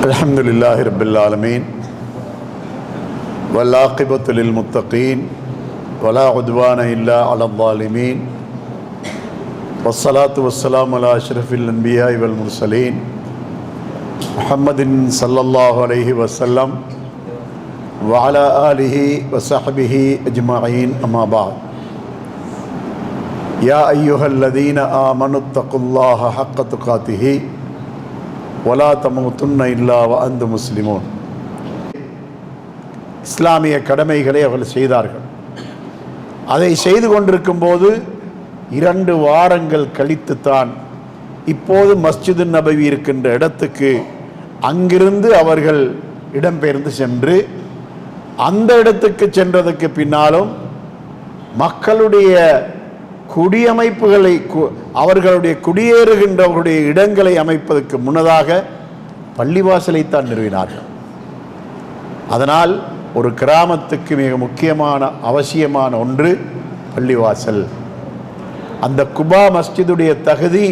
அல்ஹம்துலில்லாஹி ரப்பில் ஆலமீன் வல்லாகிபத்து லில் முத்தகீன் வலா உத்வான இல்லா அலல் ஸாலிமீன் வஸ்ஸலாத்து வஸ்ஸலாமு அலா அஷ்ரஃபில் அன்பியாஇ வல் முர்ஸலீன் முஹம்மதின் ஸல்லல்லாஹு அலைஹி வஸல்லம் வ அலா ஆலிஹி வ ஸஹ்பிஹி அஜ்மஈன் அம்மா பஅத். யா அய்யுஹல்லதீன ஆமனுத்தகுல்லாஹ ஹக்க துகாத்திஹி வலா தமூதுன்ன இல்லா வ அன்தும் முஸ்லிமூன். இஸ்லாமிய கடமைகளை அவர்கள் செய்தார்கள். அதை செய்து கொண்டிருக்கும் போது 2 வாரங்கள் கழித்துத்தான் இப்போது மஸ்ஜிது நபவி இருக்கின்ற இடத்துக்கு அங்கிருந்து அவர்கள் இடம்பெயர்ந்து சென்று, அந்த இடத்துக்கு சென்றதுக்கு பின்னாலும் மக்களுடைய குடியமைப்புகளை, அவர்களுடைய குடியேறுகின்றவர்களுடைய இடங்களை அமைப்பதற்கு முன்னதாக பள்ளிவாசலைத்தான் நிறுவினார்கள். அதனால் ஒரு கிராமத்துக்கு மிக முக்கியமான அவசியமான ஒன்று பள்ளிவாசல். அந்த குபா மஸ்ஜிதுடைய தகுதி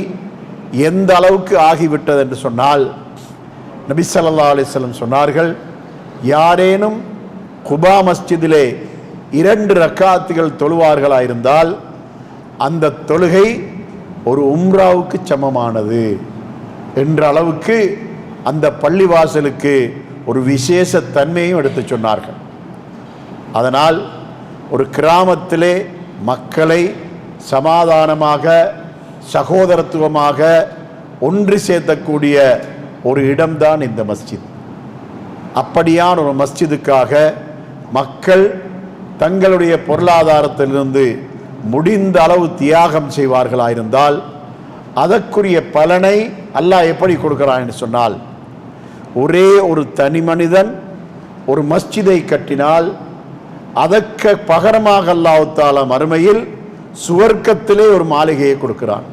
எந்த அளவுக்கு ஆகிவிட்டது என்று சொன்னால், நபி ஸல்லல்லாஹு அலைஹி வஸல்லம் சொன்னார்கள், யாரேனும் குபா மஸ்ஜிதிலே 2 ரக்காத்துகள் தொழுவார்களாயிருந்தால் அந்த தொழுகை ஒரு உம்ராவுக்கு சமமானது என்ற அளவுக்கு அந்த பள்ளிவாசலுக்கு ஒரு விசேஷ தன்மையும் எடுத்து சொன்னார்கள். அதனால் ஒரு கிராமத்திலே மக்களை சமாதானமாக சகோதரத்துவமாக ஒன்று சேர்த்தக்கூடிய ஒரு இடம்தான் இந்த மஸ்ஜித். அப்படியான ஒரு மஸ்ஜிதுக்காக மக்கள் தங்களுடைய பொருளாதாரத்திலிருந்து முடிந்த அளவு தியாகம் செய்வார்களாயிருந்தால் அதற்குரிய பலனை அல்லாஹ் எப்படி கொடுக்கிறான் என்று சொன்னால், ஒரே ஒரு தனி மனிதன் ஒரு மஸ்ஜிதை கட்டினால் அதற்கு பகரமாக அல்லாஹ் தஆலா மறுமையில் சுவர்க்கத்திலே ஒரு மாளிகையை கொடுக்கிறான்,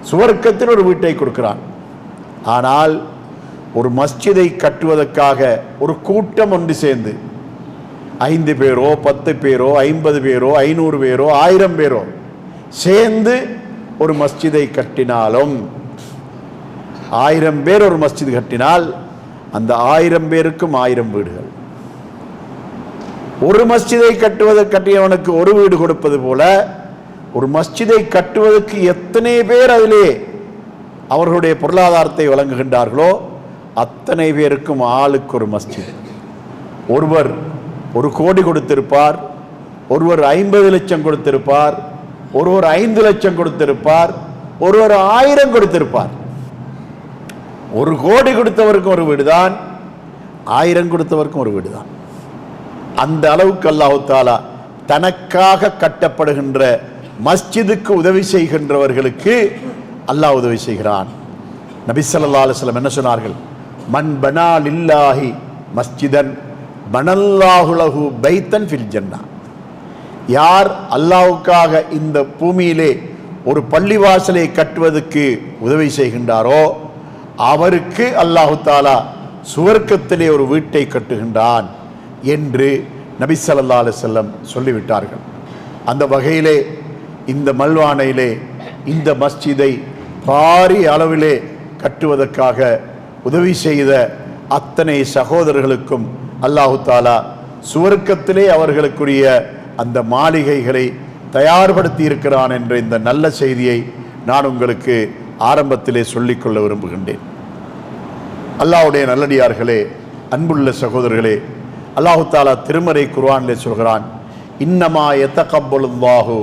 சுவர்க்கத்தில் ஒரு வீட்டை கொடுக்கிறான். ஆனால் ஒரு மஸ்ஜிதை கட்டுவதற்காக ஒரு கூட்டம் ஒன்று சேர்ந்து 5 பேரோ 10 பேரோ 50 பேரோ 500 பேரோ 1000 பேரோ சேர்ந்து ஒரு மஸ்ஜிதை கட்டினாலும், 1000 பேர் ஒரு மஸ்ஜித் கட்டினால் அந்த 1000 பேருக்கும் 1000 வீடுகள். ஒரு மஸ்ஜிதை கட்டியவனுக்கு ஒரு வீடு கொடுப்பது போல ஒரு மஸ்ஜிதை கட்டுவதற்கு எத்தனை பேர் அதிலே அவர்களுடைய பொருளாதாரத்தை வழங்குகின்றார்களோ அத்தனை பேருக்கும் ஆளுக்கு ஒரு மஸ்ஜித். ஒருவர் 1 கோடி கொடுத்திருப்பார், ஒருவர் 50 லட்சம் கொடுத்திருப்பார், ஒருவர் 5 லட்சம் கொடுத்திருப்பார், ஒருவர் 1000 கொடுத்திருப்பார். 1 கோடி கொடுத்தவருக்கும் ஒரு வீடுதான், 1000 கொடுத்தவருக்கும் ஒரு வீடுதான். அந்த அளவுக்கு அல்லாஹ் தஆலா தனக்காக கட்டப்படுகின்ற மஸ்ஜிதுக்கு உதவி செய்கின்றவர்களுக்கு அல்லாஹ் உதவி செய்கிறான். நபி ஸல்லல்லாஹு அலைஹி வஸல்லம் என்ன சொன்னார்கள்? மன் பனா லில்லாஹி மஸ்ஜிதன் பனல்லாஹு லஹு பைத்தன் ஃபில் ஜன்னah. யார் அல்லாஹ்வுக்காக இந்த பூமியிலே ஒரு பள்ளிவாசலை கட்டுவதற்கு உதவி செய்கின்றாரோ அவருக்கு அல்லாஹ் தஆலா சுவர்க்கத்திலே ஒரு வீட்டை கட்டுகின்றான் என்று நபி ஸல்லல்லாஹு அலைஹி வஸல்லம் சொல்லிவிட்டார்கள். அந்த வகையிலே இந்த மல்வானையிலே இந்த மஸ்ஜிதை பாரிய அளவிலே கட்டுவதற்காக உதவி செய்த அத்தனை சகோதரர்களுக்கும் அல்லாஹ் தஆலா சுவர்க்கத்திலே அவர்களுக்குரிய அந்த மாளிகைகளை தயார்படுத்தி இருக்கிறான் என்ற இந்த நல்ல செய்தியை நான் உங்களுக்கு ஆரம்பத்திலே சொல்லிக்கொள்ள விரும்புகின்றேன். அல்லாஹ்வுடைய நல்லடியார்களே, அன்புள்ள சகோதரர்களே, அல்லாஹ் தஆலா திருமறை குர்ஆனிலே சொல்கிறான், இன்னமா யதகப்பலுல்லாஹு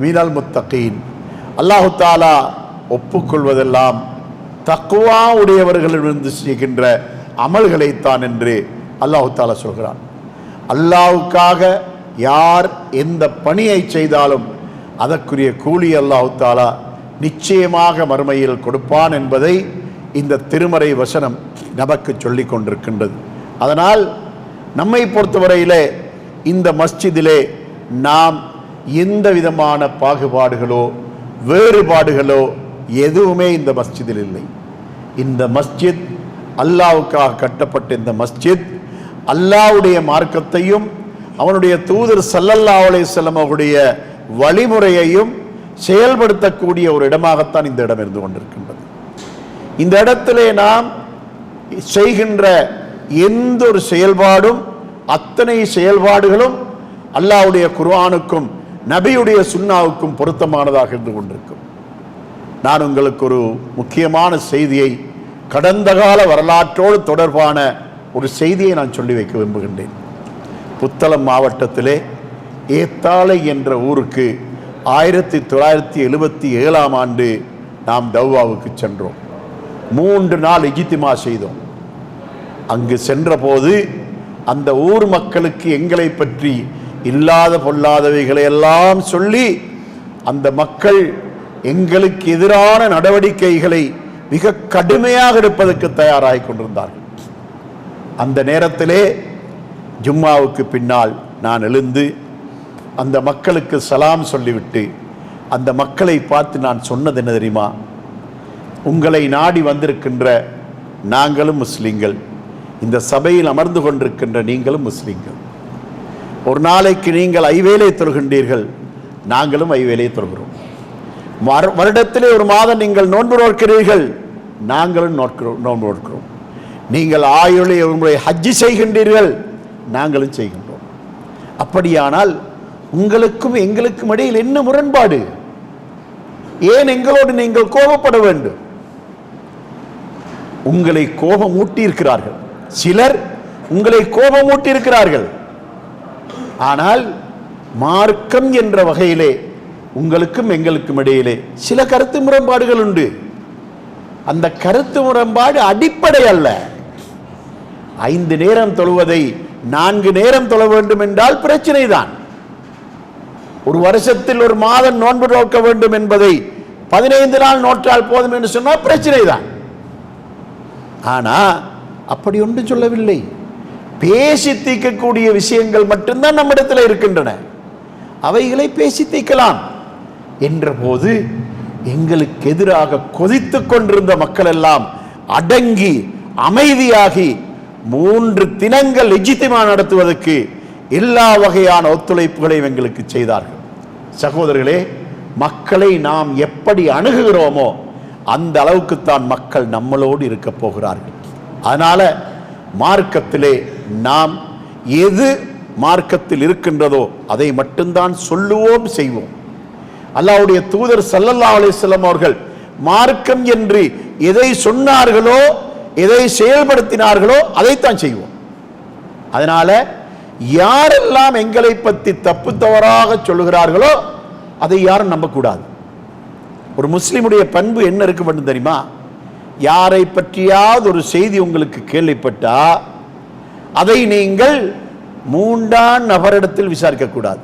மினல் முத்தகீன். அல்லாஹ் தஆலா ஒப்புக்கொள்வதெல்லாம் தக்வா உடையவர்களிடமிருந்து செய்கின்ற அமல்களைத்தான் என்று அல்லாஹ் தஆலா சொல்கிறான். அல்லாஹ்வுக்காக யார் எந்த பணியை செய்தாலும் அதற்குரிய கூலி அல்லாஹ் தஆலா நிச்சயமாக மறுமையில் கொடுப்பான் என்பதை இந்த திருமறை வசனம் நமக்கு சொல்லிக் கொண்டிருக்கின்றது. அதனால் நம்மை பொறுத்தவரையிலே இந்த மஸ்ஜிதிலே நாம் எந்த விதமான பாகுபாடுகளோ வேறுபாடுகளோ எதுவுமே இந்த மஸ்ஜிதில் இல்லை. இந்த மஸ்ஜித் அல்லாஹ்வுக்காக கட்டப்பட்ட இந்த மஸ்ஜித் அல்லாஹ்வுடைய மார்க்கத்தையும் அவனுடைய தூதர் ஸல்லல்லாஹு அலைஹி வஸல்லம் அவருடைய வழிமுறையையும் செயல்படுத்தக்கூடிய ஒரு இடமாகத்தான் இந்த இடம் இருந்து கொண்டிருக்கின்றது. இந்த இடத்திலே நாம் செய்கின்ற எந்த ஒரு செயல்பாடும் அத்தனை செயல்பாடுகளும் அல்லாஹ்வுடைய குர்ஆனுக்கும் நபியுடைய சுன்னாவுக்கும் பொருத்தமானதாக இருந்து கொண்டிருக்கும். நான் உங்களுக்கு ஒரு முக்கியமான செய்தியை, கடந்த கால வரலாற்றோடு தொடர்பான ஒரு செய்தியை நான் சொல்லி வைக்க விரும்புகின்றேன். புத்தளம் மாவட்டத்திலே ஏத்தாளை என்ற ஊருக்கு 1977ஆம் ஆண்டு நாம் தௌவாவுக்கு சென்றோம். 3 நாள் இஜ்திமா செய்தோம். அங்கு சென்றபோது அந்த ஊர் மக்களுக்கு எங்களை பற்றி இல்லாத பொல்லாதவைகளை எல்லாம் சொல்லி அந்த மக்கள் எங்களுக்கு எதிரான நடவடிக்கைகளை மிக கடுமையாக எடுப்பதற்கு தயாராகி கொண்டிருந்தார்கள். அந்த நேரத்திலே ஜும்மாவுக்கு பின்னால் நான் எழுந்து அந்த மக்களுக்கு சலாம் சொல்லிவிட்டு அந்த மக்களை பார்த்து நான் சொன்னது என்ன தெரியுமா? உங்களை நாடி வந்திருக்கின்ற நாங்களும் முஸ்லிம்கள், இந்த சபையில் அமர்ந்து கொண்டிருக்கின்ற நீங்களும் முஸ்லிம்கள். ஒரு நாளைக்கு நீங்கள் ஐவேளை தொழுகின்றீர்கள், நாங்களும் ஐவேளை தொழுகிறோம். வருடத்திலே ஒரு மாதம் நீங்கள் நோன்பு நோக்கிறீர்கள், நாங்களும் நோன்பு நோக்கிறோம். நீங்கள் ஆயுளை உங்களுடைய ஹஜ்ஜி செய்கின்றீர்கள், நாங்களும் செய்கின்றோம். அப்படியானால் உங்களுக்கும் எங்களுக்கும் இடையில் என்ன முரண்பாடு? ஏன் எங்களோடு நீங்கள் கோபப்பட வேண்டும்? உங்களை கோபம் ஊட்டியிருக்கிறார்கள், சிலர் உங்களை கோபம் ஊட்டியிருக்கிறார்கள். ஆனால் மார்க்கம் என்ற வகையிலே உங்களுக்கும் எங்களுக்கும் இடையிலே சில கருத்து முரண்பாடுகள் உண்டு. அந்த கருத்து முரண்பாடு அடிப்படை அல்ல. 5 நேரம் தொழுவதை 4 நேரம் தொழ வேண்டும் என்றால் பிரச்சனை தான். ஒரு வருஷத்தில் ஒரு மாதம் நோன்பு நோக்க வேண்டும் என்பதை 15 நாள் நோற்றால் போதும் என்று சொன்னால் பிரச்சனை தான். ஆனா அப்படி ஒன்றும் சொல்லவில்லை. பேசி தீர்க்கக்கூடிய விஷயங்கள் மட்டும்தான் நம்மிடத்தில் இருக்கின்றன. அவைகளை பேசி தீர்க்கலாம் என்ற போது எங்களுக்கு எதிராக கொதித்துக் கொண்டிருந்த மக்கள் எல்லாம் அடங்கி அமைதியாகி 3 தினங்கள் இஜ்திமா நடத்துவதற்கு எல்லா வகையான ஒத்துழைப்புகளையும் எங்களுக்கு செய்தார்கள். சகோதரர்களே, மக்களை நாம் எப்படி அணுகுகிறோமோ அந்த அளவுக்குத்தான் மக்கள் நம்மளோடு இருக்க போகிறார்கள். அதனால மார்க்கத்திலே நாம் எது மார்க்கத்தில் இருக்கின்றதோ அதை மட்டும்தான் சொல்லுவோம், செய்வோம். அல்லாஹ்வுடைய தூதர் ஸல்லல்லாஹு அலைஹி வஸல்லம் அவர்கள் மார்க்கம் என்று எதை சொன்னார்களோ, எதை செயல்படுத்தினார்களோ அதைத்தான் செய்வோம். அதனால யாரெல்லாம் எங்களை பற்றி தப்பு தவறாக சொல்லுகிறார்களோ அதை யாரும் நம்பக்கூடாது. ஒரு முஸ்லிமுடைய பண்பு என்ன இருக்க வேண்டும் தெரியுமா? யாரை பற்றியாவது ஒரு செய்தி உங்களுக்கு கேள்விப்பட்டா அதை நீங்கள் 3ஆம் நபரிடத்தில் விசாரிக்க கூடாது.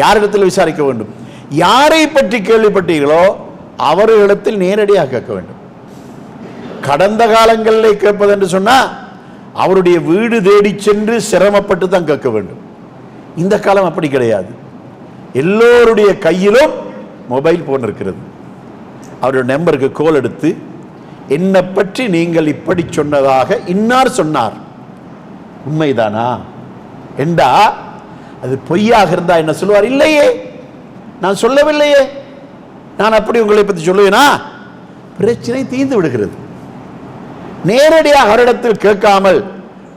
யாரிடத்தில் விசாரிக்க வேண்டும்? யாரை பற்றி கேள்விப்பட்டீர்களோ அவர்களிடத்தில் நேரடியாக கேட்க வேண்டும். கடந்த காலங்களில் கேட்பது என்று சொன்னா அவருடைய வீடு தேடி சென்று சிரமப்பட்டு தான் கேட்க வேண்டும். இந்த காலம் அப்படி கிடையாது. எல்லோருடைய கையிலும் மொபைல் போன் இருக்கிறது. அவருடைய நம்பருக்கு கோல் எடுத்து என்னை பற்றி நீங்கள் இப்படி சொன்னதாக இன்னார் சொன்னார், உண்மைதானா என்றா அது பொய்யாக இருந்தா என்ன சொல்லுவார்? இல்லையே, நான் சொல்லவில்லையே, நான் அப்படி உங்களை பற்றி சொல்லுவேனா? பிரச்சனை தீர்ந்து விடுகிறது. நேரடியாக அவரிடத்தில் கேட்காமல்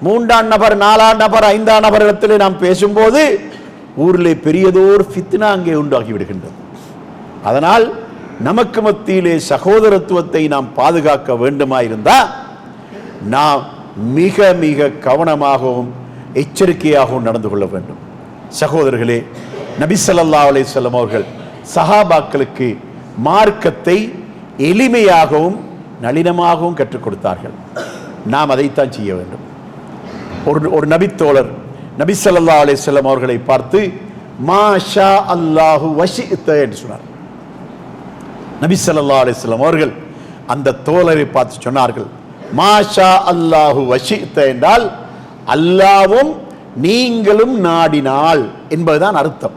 3ஆம் நபர் 4ஆம் நபர் 5ஆம் நபர் இடத்தில் நாம் பேசும்போது ஊரிலே பெரியதோர் ஃபித்னா அங்கே உண்டாகி விடுகின்றது. அதனால் நமக்கு மத்தியிலே சகோதரத்துவத்தை நாம் பாதுகாக்க வேண்டுமாயிருந்தா நாம் மிக மிக கவனமாகவும் எச்சரிக்கையாகவும் நடந்து கொள்ள வேண்டும். சகோதரர்களே, நபி ஸல்லல்லாஹு அலைஹி வஸல்லம் அவர்கள் சஹாபாக்களுக்கு மார்க்கத்தை எளிமையாகவும் நளினமாகவும் கற்றுக் கொடுத்தார்கள். நாம் அதைத்தான் செய்ய வேண்டும். ஒரு நபித்தோழர் நபி ஸல்லல்லாஹு அலைஹி வஸல்லம் அவர்களை பார்த்து மாஷா அல்லாஹு வஷிஅத என்று சொன்னார். நபி ஸல்லல்லாஹு அலைஹி வஸல்லம் அவர்கள் அந்த தோழரை பார்த்து சொன்னார்கள், மாஷா அல்லாஹு வஷிஅத என்றால் அல்லாஹ்வும் நீங்களும் நாடினால் என்பதுதான் அர்த்தம்.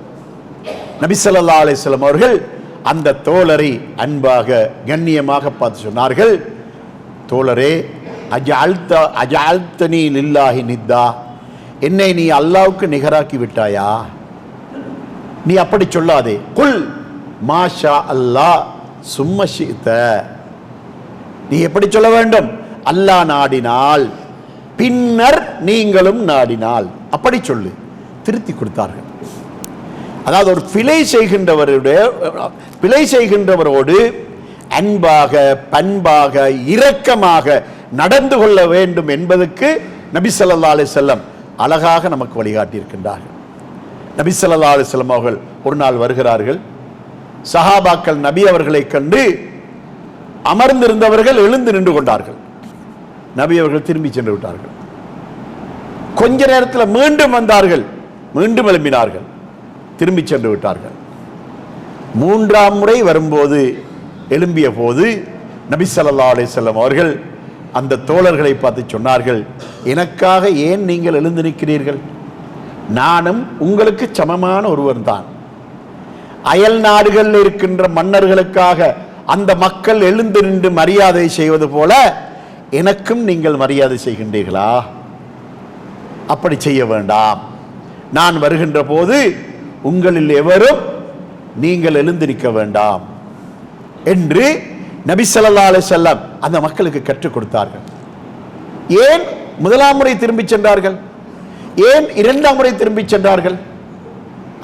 நபி ஸல்லல்லாஹு அலைஹி வஸல்லம் அவர்கள் அந்த தோழரை அன்பாக கண்ணியமாக பார்த்து சொன்னார்கள், தோழரே, அஜஅல்தனி லில்லாஹி நித்தா, என்னை நீ அல்லாஹ்வுக்கு நிகராக்கி விட்டாயா? நீ அப்படி சொல்லாதே. குல் மாஷா அல்லாஹ் சும்ம ஷிஅத, நீ எப்படி சொல்ல வேண்டும்? அல்லாஹ் நாடினால், பின்னர் நீங்களும் நாடினால், அப்படி சொல்லு. திருத்தி கொடுத்தார்கள். அதாவது ஒரு பிழை செய்கின்றவரோடு அன்பாக, பண்பாக, இரக்கமாக நடந்து கொள்ள வேண்டும் என்பதற்கு நபி ஸல்லல்லாஹு அலைஹி வஸல்லம் அழகாக நமக்கு வழிகாட்டி இருக்கின்றார்கள். நபி ஸல்லல்லாஹு அலைஹி வஸல்லம் அவர்கள் ஒரு நாள் வருகிறார்கள். சஹாபாக்கள் நபி அவர்களை கண்டு அமர்ந்திருந்தவர்கள் எழுந்து நின்று கொண்டார்கள். நபி அவர்கள் திரும்பி சென்று விட்டார்கள். கொஞ்ச நேரத்தில் மீண்டும் வந்தார்கள், மீண்டும் எழும்பினார்கள், திரும்பி சென்று விட்டார்கள். மூன்றாம் முறை வரும்போது, எழும்பிய போது நபி ஸல்லல்லாஹு அலைஹி வஸல்லம் அவர்கள் அந்த தோழர்களை பார்த்து சொன்னார்கள், எனக்காக ஏன் நீங்கள் எழுந்து நிற்கிறீர்கள்? நானும் உங்களுக்கு சமமான ஒருவர் தான். அயல் நாடுகளில் இருக்கின்ற மன்னர்களுக்காக அந்த மக்கள் எழுந்து நின்று மரியாதை செய்வது போல எனக்கும் நீங்கள் மரியாதை செய்கின்றீர்களா? அப்படி செய்ய வேண்டாம். நான் வருகின்ற போது உங்களில் எவரும் நீங்கள் எழுந்து நிற்க வேண்டாம் என்று நபி ஸல்லல்லாஹு அலைஹி வஸல்லம் அந்த மக்களுக்கு கற்றுக் கொடுத்தார்கள். ஏன் முதலாம் முறை திரும்பி சென்றார்கள்? ஏன் இரண்டாம் முறை திரும்பி சென்றார்கள்?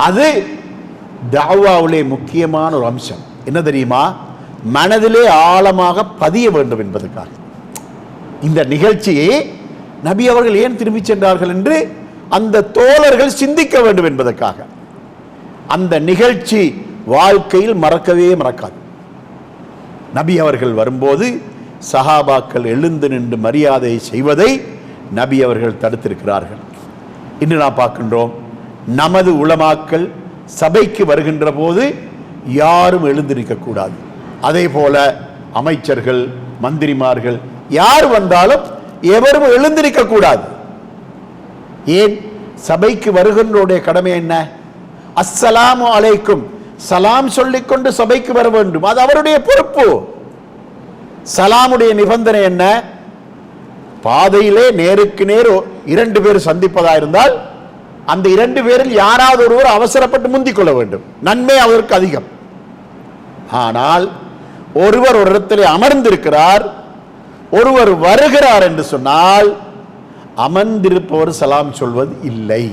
அது தஅவாவுலே முக்கியமான ஒரு அம்சம். என்ன தெரியுமா? மனதிலே ஆழமாக பதிய வேண்டும் என்பதற்காக. இந்த நிகழ்ச்சியை நபி அவர்கள் ஏன் திரும்பி சென்றார்கள் என்று அந்த தோழர்கள் சிந்திக்க வேண்டும் என்பதற்காக. அந்த நிகழ்ச்சி வாழ்க்கையில் மறக்கவே மறக்காது. நபி அவர்கள் வரும்போது சஹாபாக்கள் எழுந்து நின்று மரியாதை செய்வதை நபி அவர்கள் தடுத்திருக்கிறார்கள். இன்று நாம் பார்க்கின்றோம், நமது உலமாக்கள் சபைக்கு வருகின்ற போது யாரும் எழுந்து நிற்கக்கூடாது. அதே போல அமைச்சர்கள், மந்திரிமார்கள் யார் வந்தாலும் எவரும் எழுந்து நிற்கக்கூடாது. ஏன்? சபைக்கு வருகின்றோடைய கடமை என்ன? அஸ்ஸலாமு அலைக்கும், சலாம் சொல்லிக்கொண்டு சபைக்கு வர வேண்டும். அது அவருடைய பொறுப்பு. சலாமுடைய நிபந்தனை என்ன? பாதையிலே நேருக்கு நேர் இரண்டு பேர் சந்திப்பதா இருந்தால் அந்த இரண்டு பேரில் யாராவது ஒருவர் அவசரப்பட்டு முந்திக் கொள்ள வேண்டும். நன்மை அதற்கு அதிகம். ஆனால் ஒருவர் ஒரு இடத்திலே அமர்ந்திருக்கிறார், ஒருவர் வருகிறார் என்று சொன்னால் அமர்ந்திருப்பவர் சலாம் சொல்வது இல்லை,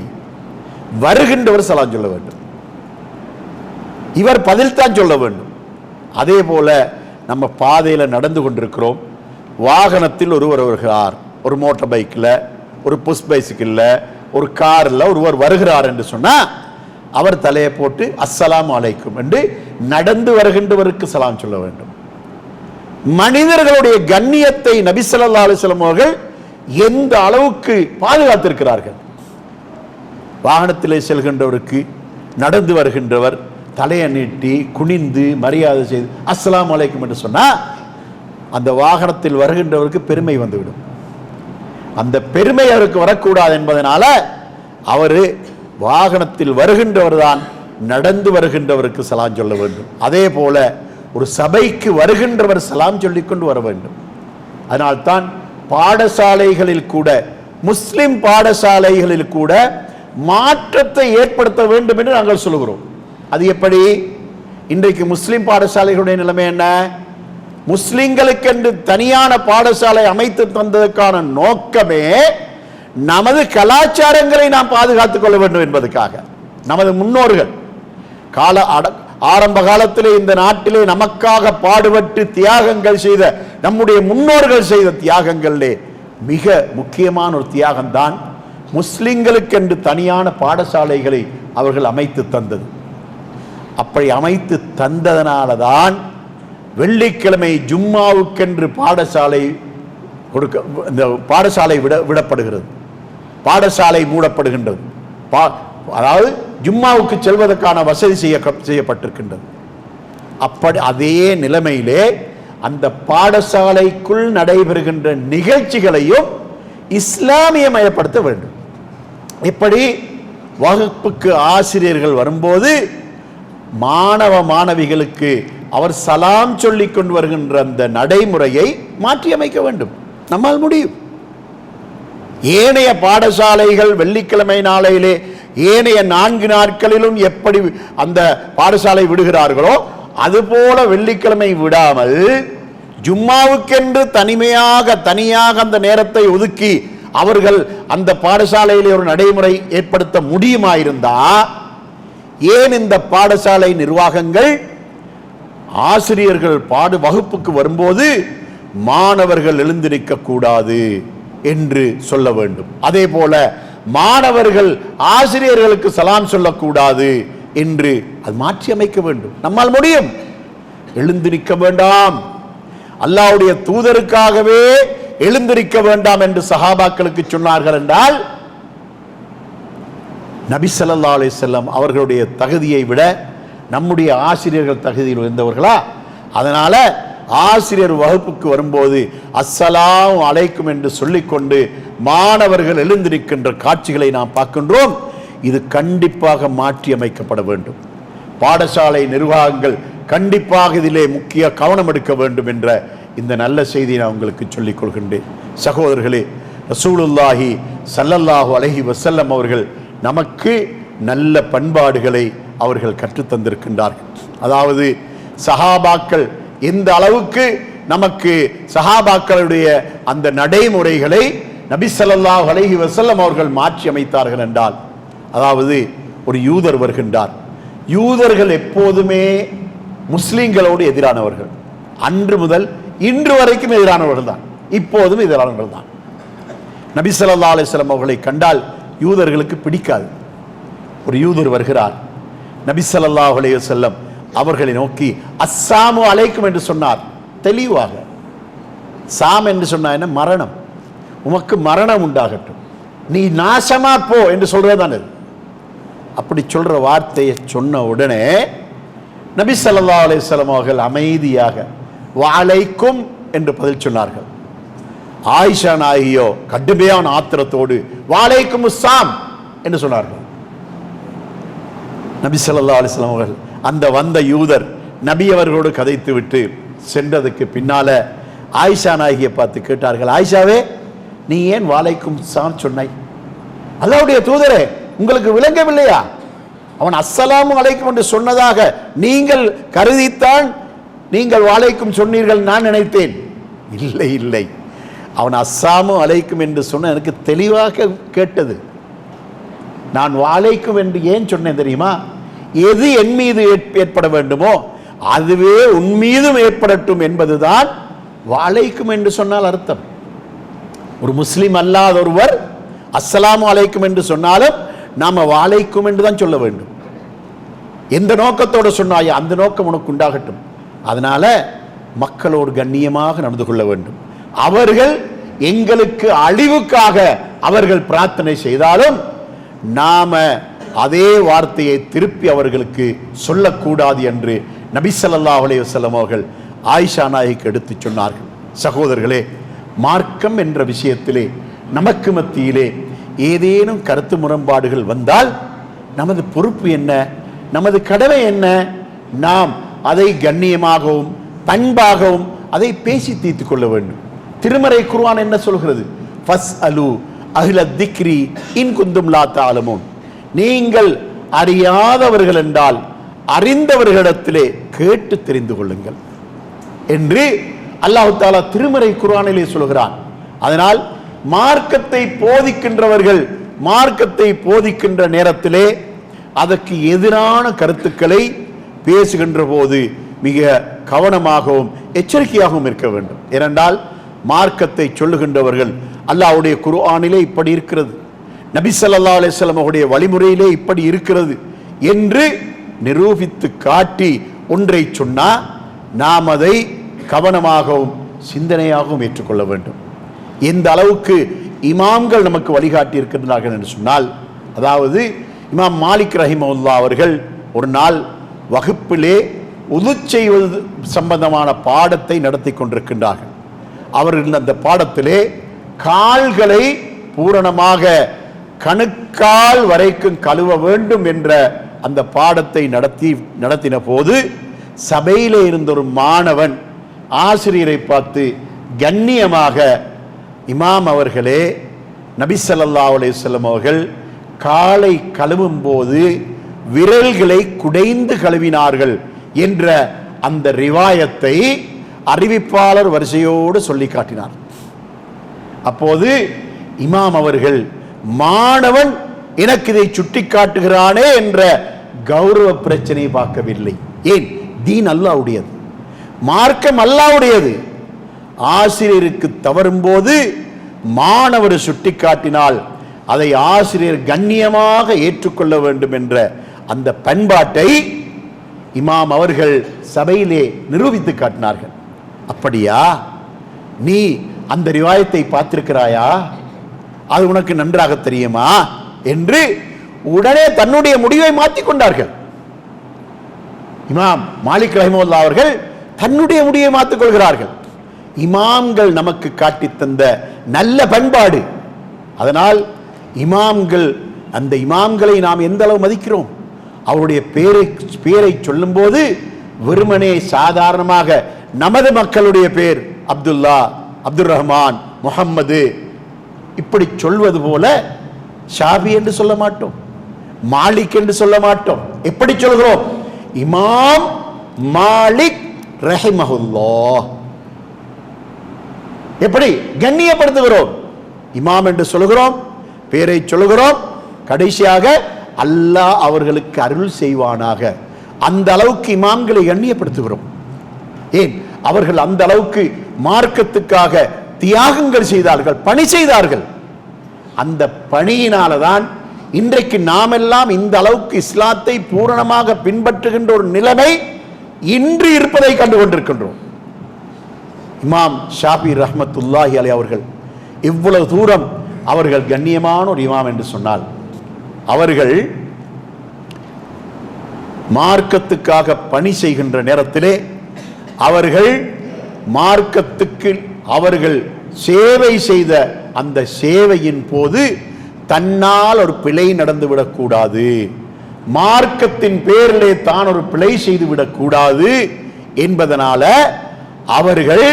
வருகின்றவர் சலாம் சொல்ல வேண்டும். இவர் பதில் தான் சொல்ல வேண்டும். அதே போல நம்ம பாதையில் நடந்து கொண்டிருக்கிறோம், வாகனத்தில் ஒருவர் வருகிறார், ஒரு மோட்டார் பைக்கில், ஒரு புஷ் பைசிக்கிளில், ஒரு காரில் ஒருவர் வருகிறார் என்று சொன்னால் அவர் தலையை போட்டு அஸ்ஸலாமு அலைக்கும் என்று நடந்து வருகின்றவருக்கு சலாம் சொல்ல வேண்டும். மனிதர்களுடைய கண்ணியத்தை நபி ஸல்லல்லாஹு அலைஹி வஸல்லம் அவர்கள் எந்த அளவுக்கு பாதுகாத்திருக்கிறார்கள். வாகனத்திலே செல்கின்றவருக்கு, நடந்து வருகின்றவர் தலையை நீட்டி குனிந்து மரியாதை செய்து அஸ்ஸலாமு அலைக்கும் என்று சொன்னால் அந்த வாகனத்தில் வருகின்றவருக்கு பெருமை வந்துவிடும். அந்த பெருமை அவருக்கு வரக்கூடாது என்பதனால அவர் வாகனத்தில் வருகின்றவர் தான் நடந்து வருகின்றவருக்கு சலாம் சொல்ல வேண்டும். அதே போல ஒரு சபைக்கு வருகின்றவர் சலாம் சொல்லிக்கொண்டு வர வேண்டும். அதனால்தான் பாடசாலைகளில் கூட, முஸ்லிம் பாடசாலைகளில் கூட மாற்றத்தை ஏற்படுத்த வேண்டும் என்று நாங்கள் சொல்கிறோம். அது எப்படி? இன்றைக்கு முஸ்லிம் பாடசாலைகளுடைய நிலைமை என்ன? முஸ்லிம்களுக்கென்று தனியான பாடசாலை அமைத்து தந்ததற்கான நோக்கமே நமது கலாச்சாரங்களை நாம் பாதுகாத்துக் கொள்ள வேண்டும் என்பதற்காக. நமது முன்னோர்கள் ஆரம்ப காலத்திலே இந்த நாட்டிலே நமக்காக பாடுபட்டு தியாகங்கள் செய்த நம்முடைய முன்னோர்கள் செய்த தியாகங்களிலே மிக முக்கியமான ஒரு தியாகம் தான் முஸ்லிம்களுக்கென்று தனியான பாடசாலைகளை அவர்கள் அமைத்து தந்தது. அப்படி அமைத்து தந்ததனால தான் வெள்ளிக்கிழமை ஜும்மாவுக்கென்று பாடசாலை விடப்படுகிறது, பாடசாலை மூடப்படுகின்றது. அதாவது ஜும்மாவுக்கு செல்வதற்கான வசதி செய்யப்பட்டிருக்கின்றது. அப்படி அதே நிலைமையிலே அந்த பாடசாலைக்குள் நடைபெறுகின்ற நிகழ்ச்சிகளையும் இஸ்லாமியமயப்படுத்த வேண்டும். இப்படி வகுப்புக்கு ஆசிரியர்கள் வரும்போது மாணவ மாணவிகளுக்கு அவர் சலாம் சொல்லிக் கொண்டு வருகின்ற அந்த நடைமுறையை மாற்றி அமைக்க வேண்டும். நம்மால் முடியும். ஏனைய பாடசாலைகள் வெள்ளிக்கிழமை நாளையிலே ஏனைய 4 நாட்களிலும் எப்படி அந்த பாடசாலை விடுகிறார்களோ அதுபோல வெள்ளிக்கிழமை விடாமல் ஜும்மாவுக்கென்று தனியாக அந்த நேரத்தை ஒதுக்கி அவர்கள் அந்த பாடசாலையில் ஒரு நடைமுறை ஏற்படுத்த முடியுமாயிருந்தா ஏன் இந்த பாடசாலை நிர்வாகங்கள் ஆசிரியர்கள் வகுப்புக்கு வரும்போது மாணவர்கள் எழுந்திருக்க கூடாது என்று சொல்ல வேண்டும்? அதே போல மாணவர்கள் ஆசிரியர்களுக்கு சலாம் சொல்லக்கூடாது என்று அது மாற்றி அமைக்க வேண்டும். நம்மால் முடியும். எழுந்திருக்க வேண்டாம், அல்லாஹ்வுடைய தூதருக்காகவே எழுந்திருக்க வேண்டாம் என்று சஹாபாக்களுக்கு சொன்னார்கள் என்றால் நபி ஸல்லல்லாஹு அலைஹி வஸல்லம் அவர்களுடைய தகுதியை விட நம்முடைய ஆசிரியர்கள் தகுதியில் இருந்தவர்களா? அதனால ஆசிரியர் வகுப்புக்கு வரும்போது அஸ்ஸலாமு அலைக்கும் என்று சொல்லிக்கொண்டு மாணவர்கள் எழுந்திருக்கின்ற காட்சிகளை நாம் பார்க்கின்றோம். இது கண்டிப்பாக மாற்றி அமைக்கப்பட வேண்டும். பாடசாலை நிர்வாகங்கள் கண்டிப்பாக இதிலே முக்கிய கவனம் எடுக்க வேண்டும் என்ற இந்த நல்ல செய்தியை நான் உங்களுக்கு சொல்லிக் கொள்கின்றேன். சகோதரர்களே, ரசூலுல்லாஹி ஸல்லல்லாஹு அலைஹி வஸல்லம் அவர்கள் நமக்கு நல்ல பண்பாடுகளை அவர்கள் கற்றுத்தந்திருக்கின்றார்கள். அதாவது சஹாபாக்கள் எந்த அளவுக்கு நமக்கு சஹாபாக்களுடைய அந்த நடைமுறைகளை நபி ஸல்லல்லாஹு அலைஹி வஸல்லம் அவர்கள் மாற்றி அமைத்தார்கள் என்றால், அதாவது ஒரு யூதர் வருகின்றார். யூதர்கள் எப்போதுமே முஸ்லிம்களோடு எதிரானவர்கள். அன்று முதல் இன்று வரைக்கும் எதிரானவர்கள் தான், இப்போதும் எதிரானவர்கள் தான். நபி ஸல்லல்லாஹு அலைஹி வஸல்லம் அவர்களை கண்டால் யூதர்களுக்கு பிடிக்காது. ஒரு யூதர் வருகிறார், நபி ஸல்லல்லாஹு அலைஹி வஸல்லம் அவர்களை நோக்கி அஸ்ஸலாமு அலைக்கும் என்று சொன்னார். தெளிவாக சாம் என்று சொன்னா என்ன? மரணம், உமக்கு மரணம் உண்டாகட்டும், நீ நாசமா போ என்று சொல்றதுதானே. அப்படி சொல்ற வார்த்தையை சொன்ன உடனே நபி ஸல்லல்லாஹு அலைஹி வஸல்லம் அவர்கள் அமைதியாக வஅலைக்கும் என்று பதில் சொன்னார்கள். ஆயிஷா நாயகியோ கடுமையான ஆத்திரத்தோடு வஅலைக்கும் அஸ்ஸலாம் என்று சொன்னார்கள். நபி ஸல்லல்லாஹு அலைஹி வஸல்லம் அவர்கள் அந்த வந்த யூதர் நபி அவர்களோடு கதைத்து விட்டு சென்றதுக்கு பின்னால ஆயிஷா நாயகியை பார்த்து கேட்டார்கள், ஆயிஷாவே, நீ ஏன் வஅலைக்கும் அஸ்ஸலாம் சொன்னாய்? அல்லாஹ்வுடைய தூதரே, உங்களுக்கு விளங்கவில்லையா? அவன் அஸ்ஸலாமு அலைக்கும் என்று சொன்னதாக நீங்கள் கருதித்தான் நீங்கள் வஅலைக்கும் சொன்னீர்கள் நான் நினைத்தேன். இல்லை இல்லை, அவன் அஸ்ஸலாமு அலைக்கும் என்று சொன்ன எனக்கு தெளிவாக கேட்டது. நான் வஅலைக்கும் என்று ஏன் சொன்னேன் தெரியுமா? எது என் மீது ஏற்பட வேண்டுமோ அதுவே உன் மீதும் ஏற்படட்டும் என்பதுதான் வஅலைக்கும் என்று சொன்னால் அர்த்தம். ஒரு முஸ்லிம் அல்லாத ஒருவர் அஸ்ஸலாமு அலைக்கும் என்று சொன்னாலும் நாம வஅலைக்கும் என்று தான் சொல்ல வேண்டும். எந்த நோக்கத்தோடு சொன்னாயோ அந்த நோக்கம் உனக்கு உண்டாகட்டும். அதனால மக்களோடு கண்ணியமாக நடந்து கொள்ள வேண்டும். அவர்கள் எங்களுக்கு அழிவுக்காக அவர்கள் பிரார்த்தனை செய்தாலும் நாம அதே வார்த்தையை திருப்பி அவர்களுக்கு சொல்லக்கூடாது என்று நபி ஸல்லல்லாஹு அலைஹி வஸல்லம் அவர்கள் ஆயிஷா நாயகிக்கு எடுத்து சொன்னார்கள். சகோதரர்களே, மார்க்கம் என்ற விஷயத்திலே நமக்கு மத்தியிலே ஏதேனும் கருத்து முரண்பாடுகள் வந்தால் நமது பொறுப்பு என்ன, நமது கடமை என்ன? நாம் அதை கண்ணியமாகவும் பண்பாகவும் அதை பேசி தீர்த்து கொள்ள வேண்டும். திருமறை குர்ஆன் என்ன சொல்கிறது? ஃபஸ்அலு அஹ்ல திக்ரி இன் குந்தும் லா தஅலமூன். நீங்கள் அறியாதவர்கள் என்றால் அறிந்தவர்களிடத்திலே கேட்டு தெரிந்து கொள்ளுங்கள் என்று அல்லாஹ் தஆலா திருமறை குர்ஆனிலே சொல்கிறான். அதனால் மார்க்கத்தை போதிக்கின்றவர்கள் மார்க்கத்தை போதிக்கின்ற நேரத்திலே அதற்கு எதிரான கருத்துக்களை பேசுகின்ற போது மிக கவனமாகவும் எச்சரிக்கையாகவும் இருக்க வேண்டும். ஏனென்றால் மார்க்கத்தை சொல்லுகின்றவர்கள் அல்லாஹ்வுடைய குர்ஆனிலே இப்படி இருக்கிறது, நபி ஸல்லல்லாஹு அலைஹி வஸல்லம் அவருடைய வழிமுறையிலே இப்படி இருக்கிறது என்று நிரூபித்து காட்டி ஒன்றை சொன்னா நாம் அதை கவனமாகவும் சிந்தனையாகவும் ஏற்றுக்கொள்ள வேண்டும். எந்த அளவுக்கு இமாம்கள் நமக்கு வழிகாட்டி இருக்கின்றார்கள் என்று சொன்னால், அதாவது இமாம் மாலிக் ரஹிமஹுல்லாஹ் அவர்கள் ஒரு நாள் வகுப்பிலே உது செய்வது சம்பந்தமான பாடத்தை நடத்தி கொண்டிருக்கின்றார்கள். அவர்கள் அந்த பாடத்திலே கால்களை பூரணமாக கணுக்கால் வரைக்கும் கழுவ வேண்டும் என்ற அந்த பாடத்தை நடத்தின போது சபையிலே இருந்த ஒரு மாணவன் ஆசிரியரை பார்த்து கண்ணியமாக, இமாம் அவர்களே, நபி ஸல்லல்லாஹு அலைஹி வஸல்லம் அவர்கள் காலை கழுவும் போது விரல்களை குடைந்து கழுவினார்கள் என்ற அந்த ரிவாயத்தை அறிவிப்பாளர் வரிசையோடு சொல்லி காட்டினார். அப்போது இமாம் அவர்கள், மாணவன் எனக்கு இதை சுட்டி காட்டுகிறானே என்ற கௌரவ பிரச்சனையை பார்க்கவில்லை. ஏன்? தீன் அல்லாஹ்வுடையது, மார்க்கம் அல்லாஹ்வுடையது. ஆசிரியருக்கு தவறும் போது மாணவர் சுட்டி காட்டினால் அதை ஆசிரியர் கண்ணியமாக ஏற்றுக்கொள்ள வேண்டும் என்ற அந்த பண்பாட்டை இமாம் அவர்கள் சபையிலே நிரூபித்து காட்டினார்கள். அப்படியா, நீ அந்த ரிவாயத்தை பார்த்திருக்கிறாயா, அது உனக்கு நன்றாக தெரியுமா என்று உடனே தன்னுடைய முடிவை மாற்றிக்கொண்டார்கள். இமாம் மாலிக் ரஹிமஹுல்லாஹ் அவர்கள் தன்னுடைய முடிவை மாற்றிக் கொள்கிறார்கள். இமாம்கள் நமக்கு காட்டி தந்த நல்ல பண்பாடு. அதனால் இமாம்கள், அந்த இமாம்களை நாம் எந்த அளவு மதிக்கிறோம். அவருடைய பேரை சொல்லும் போது வெறுமனே சாதாரணமாக நமது மக்களுடைய பேர் அப்துல்லா, அப்துல் ரஹ்மான், முஹம்மது இப்படி சொல்வது போல ஷாஃபி என்று சொல்ல மாட்டோம், மாலிக் என்று சொல்ல மாட்டோம். எப்படி சொல்கிறோம்? இமாம் மாலிக் ரஹிமஹுல்லாஹ். எப்படி கண்ணியப்படுத்துகிறோம்? இமாம் என்று சொல்கிறோம், பேரை சொல்கிறோம், கடைசியாக அல்லாஹ் அவர்களுக்கு அருள் செய்வானாக. அந்த அளவுக்கு இமாம்களை கண்ணியப்படுத்துகிறோம். ஏன்? அவர்கள் அந்த அளவுக்கு மார்க்கத்துக்காக தியாகங்கள் செய்தார்கள், பணி செய்தார்கள். அந்த பணியினால தான் இன்றைக்கு நாமெல்லாம் இந்த அளவுக்கு இஸ்லாத்தை பூரணமாக பின்பற்றுகின்ற ஒரு நிலைமை இன்று இருப்பதை கண்டு கொண்டிருக்கின்றோம். இமாம் ஷாஃபி ரஹ்மத்துல்லாஹி அலைஹி அவர்கள் இவ்வளவு தூரம் அவர்கள் கண்ணியமான ஒரு இமாம் என்று சொன்னால், அவர்கள் மார்க்கத்துக்காக பணி செய்கின்ற நேரத்திலே அவர்கள் மார்க்கத்துக்கு அவர்கள் சேவை செய்த அந்த சேவையின் போது தன்னால் ஒரு பிழை நடந்துவிடக்கூடாது, மார்க்கத்தின் பேரிலே தான் ஒரு பிழை செய்துவிடக்கூடாது என்பதனால அவர்கள்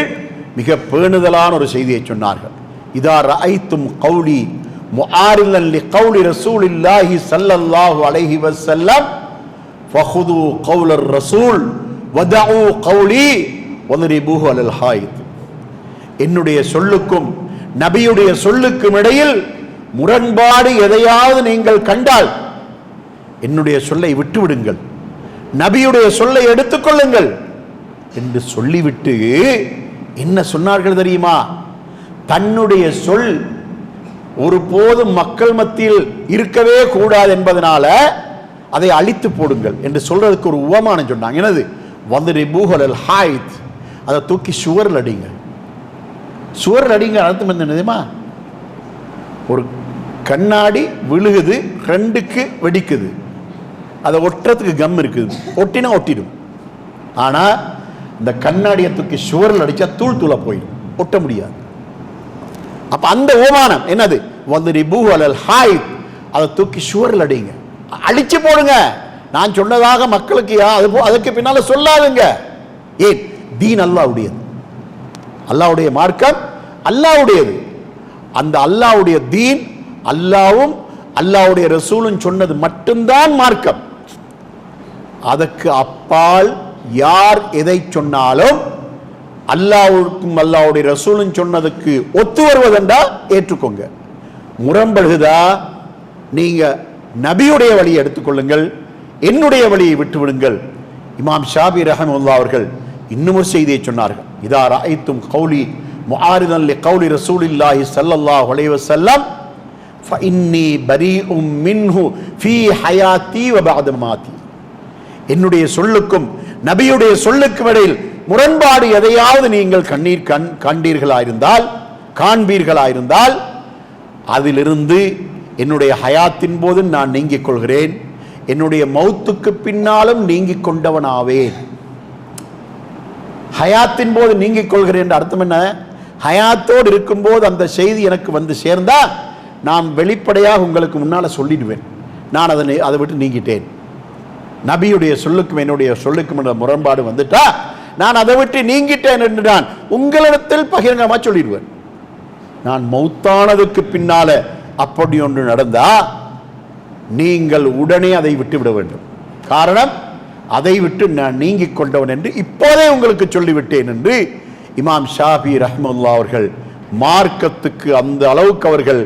மிக பேணுதலான ஒரு செய்தியை சொன்னார்கள். இதா ரஅய்தும் கௌலி முஆரிலன் லிகௌலி ரசூலில்லாஹி ஸல்லல்லாஹு அலைஹி வஸல்லம் ஃபஹுது கௌலர் ரசூல் வதஉ கௌலி வத்ரிபூஹு அலல் ஹாயித். என்னுடைய சொல்லுக்கும் நபியுடைய சொல்லுக்கும் இடையில் முரண்பாடு எதையாவது நீங்கள் கண்டால் என்னுடைய சொல்லை விட்டுவிடுங்கள், நபியுடைய சொல்லை எடுத்துக்கொள்ளுங்கள் என்று சொல்லிவிட்டு என்ன சொன்னார்கள் தெரியுமா? தன்னுடைய சொல் ஒருபோதும் மக்கள் மத்தியில் இருக்கவே கூடாது என்பதனால அதை அழித்து போடுங்கள் என்று சொல்றதுக்கு ஒரு உவமானம் சொன்னாங்க. என்னது? வத்ரிபூஹு அலல் ஹாயித். அதை தூக்கி சுவரில் அடிங்க. சுவரில் அடிங்க அர்த்தம் என்ன தெரியுமா? ஒரு கண்ணாடி விழுகுது, ரெண்டுக்கு வெடிக்குது, அதை ஒட்டுறதுக்கு கம் இருக்குது, ஒட்டினா ஒட்டிடும். ஆனால் இந்த கண்ணாடியை தூக்கி சுவரில் அடித்தா தூள் தூளா போயிடும், ஒட்ட முடியாது. அப்போ அந்த ஓமானம் என்னது? வத்ரிபூஹு அலல் ஹாயித். அதை தூக்கி சுவரில் அடிங்க, அழிச்சு போடுங்க. நான் சொன்னதாக மக்களுக்கு அதுக்கு பின்னால சொல்லாதுங்க. ஏன்? தீன் அல்லாஹ்வுடையது, அல்லாஹ்வுடைய மார்க்கம் அல்லாஹ்வுடையது. அந்த அல்லாஹ்வுடைய தீன், அல்லாஹ்வும் அல்லாஹ்வுடைய ரசூலும் சொன்னது மட்டும்தான் மார்க்கம். அதற்கு அப்பால் யார் எதை சொன்னாலும் அல்லாஹ்வுக்கும் அல்லாஹ்வுடைய ரசூலும் சொன்னதுக்கு ஒத்து வருவதென்றா ஏற்றுக்கோங்க. முரண்படுகிறதா? நீங்க நபியுடைய வழியை எடுத்துக்கொள்ளுங்கள், என்னுடைய வழியை விட்டுவிடுங்கள். இமாம் ஷாஃபி ரஹ்மத்துல்லாஹி அவர்கள் இன்னும் ஒரு செய்தியை சொன்னார்கள். இதா ரஅய்தும் கௌலி முஆரிதன் லிகௌலி ரசூலில்லாஹி ஸல்லல்லாஹு அலைஹி வஸல்லம் ஃபஇன்னி பரீஉம் மின்ஹு ஃபீ ஹயாத்தி வ பஅத மமாத்தி. என்னுடைய சொல்லுக்கும் நபியுடைய சொல்லுக்கும் இடையில் முரண்பாடு எதையாவது நீங்கள் கண்டீர்களாயிருந்தால், காண்பீர்களாயிருந்தால் அதிலிருந்து என்னுடைய ஹயாத்தின் போது நான் நீங்கிக் கொள்கிறேன், என்னுடைய மௌத்துக்கு பின்னாலும் நீங்கிக் கொண்டவனாவேன். ஹயாத்தின் போது நீங்கிக் கொள்கிறேன் என்ற அர்த்தம் என்ன? ஹயாத்தோடு இருக்கும்போது அந்த செய்தி எனக்கு வந்து சேர்ந்தா நான் வெளிப்படையாக உங்களுக்கு முன்னால் சொல்லிடுவேன், நான் அதை விட்டு நீங்கிட்டேன். நபியுடைய சொல்லுக்கும் என்னுடைய சொல்லுக்கும் என்ற முரண்பாடு வந்துட்டா நான் அதை விட்டு நீங்கிட்டேன் என்று நான் உங்களிடத்தில் பகிரங்கமாக சொல்லிடுவேன். நான் மௌத்தானதுக்கு பின்னால அப்படி ஒன்று நடந்தா நீங்கள் உடனே அதை விட்டுவிட வேண்டும். காரணம், அதை விட்டு நான் நீங்கிக் கொண்டவன் என்று இப்போதே உங்களுக்கு சொல்லிவிட்டேன் என்று இமாம் ஷாஃபி ரஹ்மத்துல்லாஹி அவர்கள் மார்க்கத்துக்கு அந்த அளவுக்கு அவர்கள்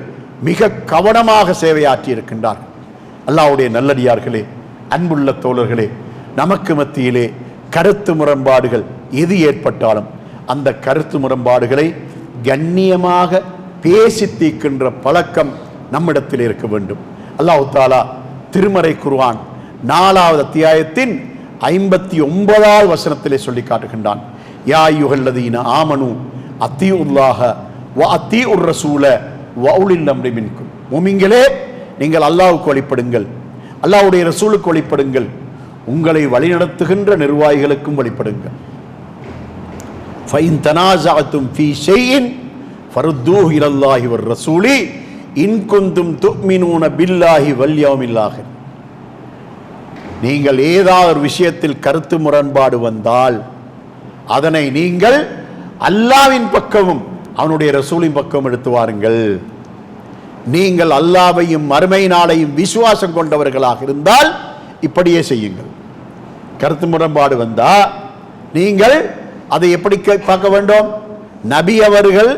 மிக கவனமாக சேவையாற்றி இருக்கின்றார்கள். அல்லாஹ்வுடைய நல்லடியார்களே, அன்புள்ள தோழர்களே, நமக்கு மத்தியிலே கருத்து முரண்பாடுகள் எது ஏற்பட்டாலும் அந்த கருத்து முரண்பாடுகளை கண்ணியமாக பேசி தீர்க்கின்ற பழக்கம் நம்மிடத்தில் இருக்க வேண்டும். அல்லாஹ் தஆலா திருமறை குர்ஆன் 4வது அத்தியாயத்தின் 59வது வசனத்திலே சொல்லி காட்டுகின்றான். யா அய்யுஹல்லதீன ஆமனு அத்தீஉல்லாஹ வ அத்தீஉர் ரசூல வ உலில் அம்ரி மின்கும். முஃமின்களே, நீங்கள் அல்லாஹ்வுக்கு வழிபடுங்கள், அல்லாஹ்வுடைய ரசூலுக்கு வழிபடுங்கள், உங்களை வழிநடத்துகின்ற நிர்வாகிகளுக்கும் வழிபடுங்கள். ஃபைன் தனாஸஅதும் ஃபீ ஷைஇன் ஃபருத்தூஹு இலல்லாஹி வர் ரசூலி இன் குன்தும் துஅ்மினூன பில்லாஹி வல் யௌமில் ஆகிர். நீங்கள் ஏதாவது ஒரு விஷயத்தில் கருத்து முரண்பாடு வந்தால் அதனை நீங்கள் அல்லாஹ்வின் பக்கமும் அவனுடைய ரசூலின் பக்கம் எடுத்து வாருங்கள். நீங்கள் அல்லாஹ்வையும் மறுமை நாளையும் விசுவாசம் கொண்டவர்களாக இருந்தால் இப்படியே செய்யுங்கள். கருத்து முரண்பாடு வந்தா நீங்கள் அதை எப்படி பார்க்க வேண்டும்? நபி அவர்கள்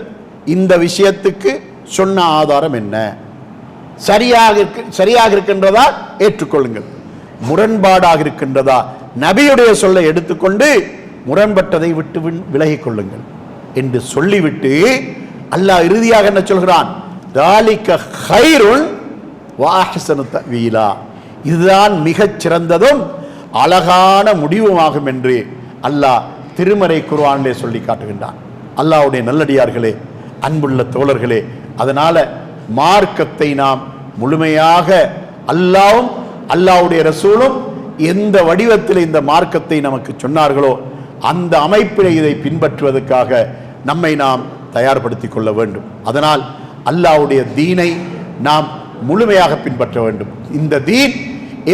இந்த விஷயத்துக்கு சொன்ன ஆதாரம் என்ன, சரியாக இருக்கின்றதா ஏற்றுக்கொள்ளுங்கள், முரண்பாடாக இருக்கின்றதா நபியுடைய சொல்லை எடுத்துக்கொண்டு முரண்பட்டதை விட்டு விலகிக் கொள்ளுங்கள் என்று சொல்லிவிட்டு அல்லாஹ் இறுதியாக என்ன சொல்கிறான்? தாலிக கைருன் வஅஹ்ஸனு தஅவீலா, இதுதான் மிகச் சிறந்ததும் அழகான முடிவுமாகும் என்று அல்லாஹ் திருமறை குர்ஆனிலே சொல்லி காட்டுகின்றான். அல்லாஹ்வுடைய நல்லடியார்களே, அன்புள்ள தோழர்களே, அதனால மார்க்கத்தை நாம் முழுமையாக அல்லாஹ்வும் அல்லாஹ்வுடைய ரசூலும் எந்த வடிவத்தில் இந்த மார்க்கத்தை நமக்கு சொன்னார்களோ அந்த அமைப்பிலே இதை பின்பற்றுவதற்காக நம்மை நாம் தயார்படுத்திக் கொள்ள வேண்டும். அதனால் அல்லாஹ்வுடைய தீனை நாம் முழுமையாக பின்பற்ற வேண்டும். இந்த தீன்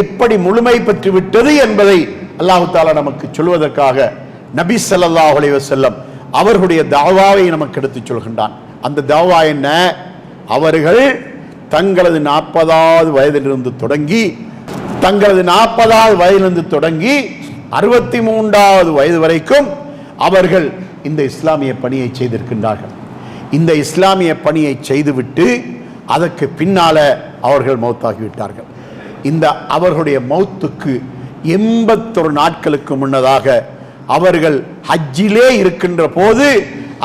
எப்படி முழுமை பெற்று விட்டது என்பதை அல்லாஹ் தஆலா நமக்கு சொல்வதற்காக நபி ஸல்லல்லாஹு அலைஹி வஸல்லம் அவர்களுடைய தாவாவை நமக்கு எடுத்துச் சொல்கின்றான். அந்த தாவா என்ன? அவர்கள் தங்களது 40வது வயதிலிருந்து தொடங்கி 63வது வயது வரைக்கும் அவர்கள் இந்த இஸ்லாமிய பணியை செய்திருக்கின்றார்கள். இந்த இஸ்லாமிய பணியை செய்துவிட்டு அதற்கு பின்னால அவர்கள் மௌத்தாகிவிட்டார்கள். இந்த அவர்களுடைய மௌத்துக்கு 81 நாட்களுக்கு முன்னதாக அவர்கள் ஹஜ்ஜிலே இருக்கின்ற போது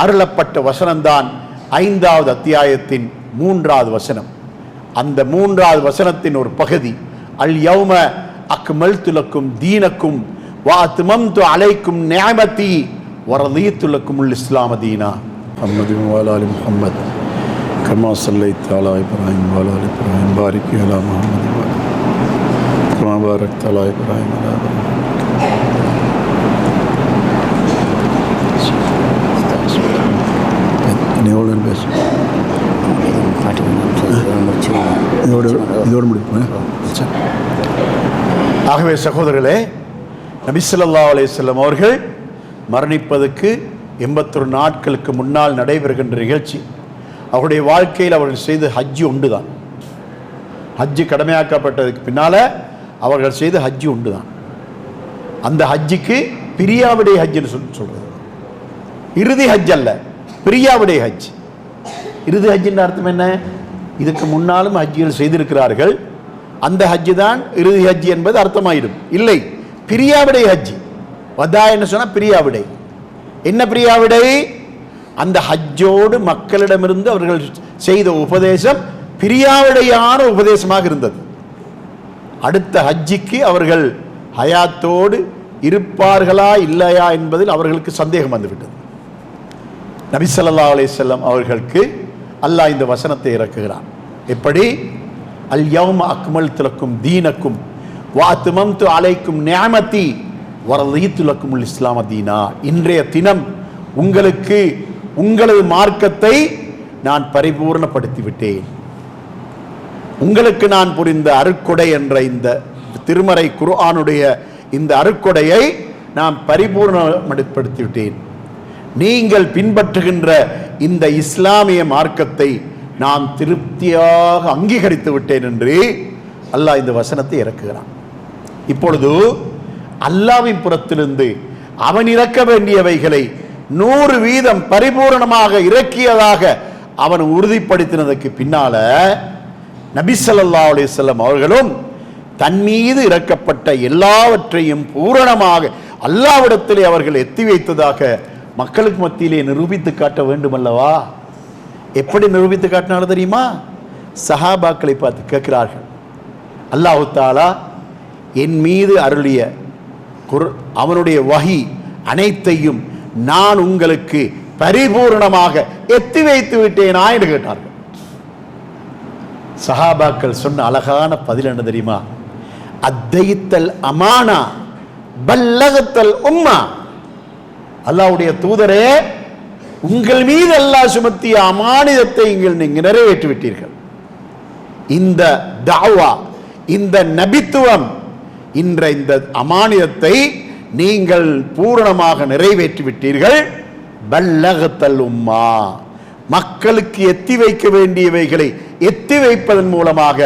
அருளப்பட்ட வசனம்தான் 5வது அத்தியாயத்தின் 3வது வசனம். அந்த 3வது வசனத்தின் ஒரு பகுதி, அல் யௌம அக்மல்து லக்கும் தீனக்கும் வ அத்மம்து அலைக்கும் நிஅமதி வ ரதீது லக்குமுல் இஸ்லாம தீனா. முஹம்மது வ அலா ஆலி முஹம்மத் கமா ஸல்லைத அலா இப்ராஹிம் வ அலா ஆலி இப்ராஹிம் பாரிக் அலா முஹம்மத் வ கமா பாரக்த அலா இப்ராஹிம் வ அலா இதோடு முடிப்பேன். ஆகவே சகோதரர்களே, நபி ஸல்லல்லாஹு அலைஹி வஸல்லம் அவர்கள் மரணிப்பதற்கு 81 நாட்களுக்கு முன்னால் நடைபெறுகின்ற நிகழ்ச்சி. அவருடைய வாழ்க்கையில் அவர்கள் செய்த ஹஜ்ஜி ஒன்று தான். ஹஜ்ஜி கடமையாக்கப்பட்டதுக்கு பின்னால் அவர்கள் செய்த ஹஜ்ஜி ஒன்று தான். அந்த ஹஜ்ஜிக்கு பிரியாவிடை ஹஜ்ஜுன்னு சொல்றது. இறுதி ஹஜ் அல்ல, பிரியாவிடை ஹஜ். இறுதி ஹஜ்ஜின் அர்த்தம் என்ன? இதுக்கு முன்னாலும் ஹஜ்ஜிகள் செய்திருக்கிறார்கள், அந்த ஹஜ்ஜு தான் இறுதி ஹஜ் என்பது அர்த்தமாயிடும். இல்லை, பிரியாவிடை ஹஜ். வதா என்ன சொன்னா பிரியாவிடை. என்ன பிரியாவிடை? அந்த ஹஜ்ஜோடு மக்களிடமிருந்து அவர்கள் செய்த உபதேசம் பிரியாவிடையான உபதேசமாக இருந்தது. அடுத்த ஹஜ்ஜிக்கு அவர்கள் ஹயாத்தோடு இருப்பார்களா இல்லையா என்பதில் அவர்களுக்கு சந்தேகம் வந்துவிட்டது. நபி ஸல்லல்லாஹு அலைஹி வஸல்லம் அவர்களுக்கு அல்லாஹ் இந்த வசனத்தை இறக்குகிறான். எப்படி? அல் யௌம அக்மல்து லக்கும் தீனக்கும் வ அத்மம்து அலைக்கும் நிஅமதி வ ரதீது லக்குமுல் இஸ்லாம தீனா. இன்றைய தினம் உங்களுக்கு உங்களது மார்க்கத்தை நான் பரிபூர்ணப்படுத்தி விட்டேன். உங்களுக்கு நான் புரிந்த அருட்கொடை என்ற இந்த திருமறை குர்ஆனுடைய இந்த அருட்கொடையை நான் பரிபூர்ணப்படுத்தி விட்டேன். நீங்கள் பின்பற்றுகின்ற இந்த இஸ்லாமிய மார்க்கத்தை நான் திருப்தியாக அங்கீகரித்து விட்டேன் என்று அல்லாஹ் இந்த வசனத்தை இறக்குகிறான். இப்பொழுது அல்லாஹ்வின் புறத்திலிருந்து அவன் இறக்க வேண்டியவைகளை 100% பரிபூரணமாக இறக்கியதாக அவன் உறுதிப்படுத்தினதுக்கு பின்னால நபி ஸல்லல்லாஹு அலைஹி வஸல்லம் அவர்களும் தன் மீது இறக்கப்பட்ட எல்லாவற்றையும் பூரணமாக அல்லாஹ்விடத்திலே அவர்கள் எத்தி வைத்ததாக மக்களுக்கு மத்தியிலே நிரூபித்து காட்ட வேண்டும் அல்லவா? எப்படி நிரூபித்து காட்டினாலும் தெரியுமா? சஹாபாக்களை பார்த்து கேட்கிறார்கள், அல்லாஹ் தஆலா என் மீது அருளிய அவனுடைய வஹி அனைத்தையும் நான் உங்களுக்கு பரிபூர்ணமாக எத்தி வைத்து விட்டேனா என்று கேட்டார்கள். சஹாபாக்கள் சொன்ன அழகான பதில் என்ன தெரியுமா? அத்தைத்தல் அமானா பல்லகத்தல் உம்மா. அல்லாஹ்வுடைய தூதரே, உங்கள் மீது அல்லாஹ் சுமத்திய அமானிதத்தை நீங்கள் நிறைவேற்றி விட்டீர்கள். இந்த தஅவா, இந்த நபித்துவம், இந்த அமானிதத்தை நீங்கள் பூரணமாக நிறைவேற்றி விட்டீர்கள். பல்லகத்தல் உம்மா, மக்களுக்கு எத்தி வைக்க வேண்டியவைகளை எத்தி வைப்பதன் மூலமாக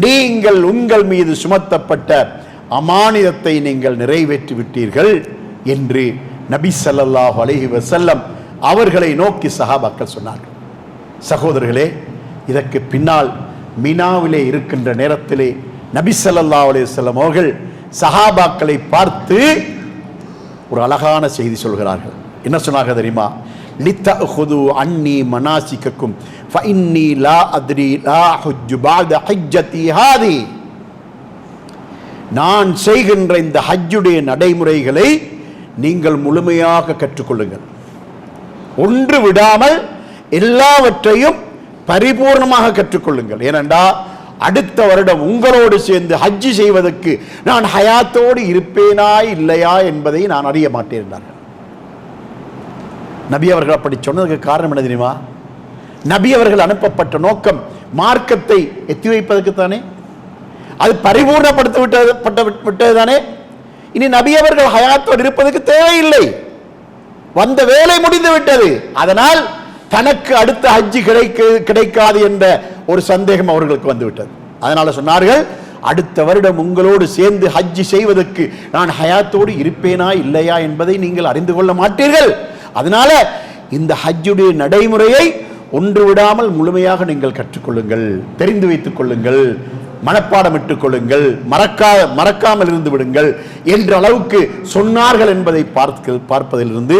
நீங்கள் உங்கள் மீது சுமத்தப்பட்ட அமானிதத்தை நீங்கள் நிறைவேற்றி விட்டீர்கள் என்று நபி ஸல்லல்லாஹு அலைஹி வஸல்லம் அவர்களை நோக்கி சஹாபாக்கள் சொன்னார்கள். சகோதரர்களே, இதற்கு பின்னால் மினாவிலே இருக்கின்ற நேரத்திலே நபி ஸல்லல்லாஹு அலைஹி வஸல்லம் அவர்கள் சஹாபாக்களை பார்த்து ஒரு அழகான செய்தி சொல்கிறார்கள். என்ன சொன்னாங்க தெரியுமா? லித்தஅஹுது அன்னி மனாசிகக்கும் ஃபஇன்னி லா அத்ரி லா ஹஜ்ஜு பஅத ஹஜ்ஜதி ஹாதி. நான் செய்கின்ற இந்த ஹஜ்ஜுடைய நடைமுறைகளை நீங்கள் முழுமையாக கற்றுக்கொள்ளுங்கள். ஒன்று விடாமல் எல்லாவற்றையும் பரிபூர்ணமாக கற்றுக்கொள்ளுங்கள். ஏனென்றால் அடுத்த வருடம் உங்களோடு சேர்ந்து ஹஜ்ஜி செய்வதற்கு நான் ஹயாத்தோடு இருப்பேனா இல்லையா என்பதை நான் அறிய மாட்டேன் என்றார்கள். நபி அவர்கள் அப்படி சொன்னதுக்கு காரணம் என்ன தெரியுமா? நபி அவர்கள் அனுப்பப்பட்ட நோக்கம் மார்க்கத்தை எத்தி வைப்பதற்கு தானே, அது பரிபூர்ணப்படுத்த விட்டது தானே. இனி நபி அவர்கள் ஹயாத்தோடு இருப்பதற்கு தேவையில்லை, வந்த வேலை முடிந்து விட்டது. அதனால் தனக்கு அடுத்த ஹஜ்ஜி கிடைக்காது என்ற ஒரு சந்தேகம் அவர்களுக்கு வந்துவிட்டது. அதனால சொன்னார்கள், அடுத்த வருடம் உங்களோடு சேர்ந்து ஹஜ்ஜி செய்வதற்கு நான் ஹயாத்தோடு இருப்பேனா இல்லையா என்பதை நீங்கள் அறிந்து கொள்ள மாட்டீர்கள். அதனால இந்த ஹஜ்ஜுடைய நடைமுறையை ஒன்று விடாமல் முழுமையாக நீங்கள் கற்றுக்கொள்ளுங்கள், தெரிந்து வைத்துக் கொள்ளுங்கள், மனப்பாடமிட்டுக் கொள்ளுங்கள், மறக்காமல் இருந்து விடுங்கள் என்ற அளவுக்கு சொன்னார்கள் என்பதை பார்ப்பதிலிருந்து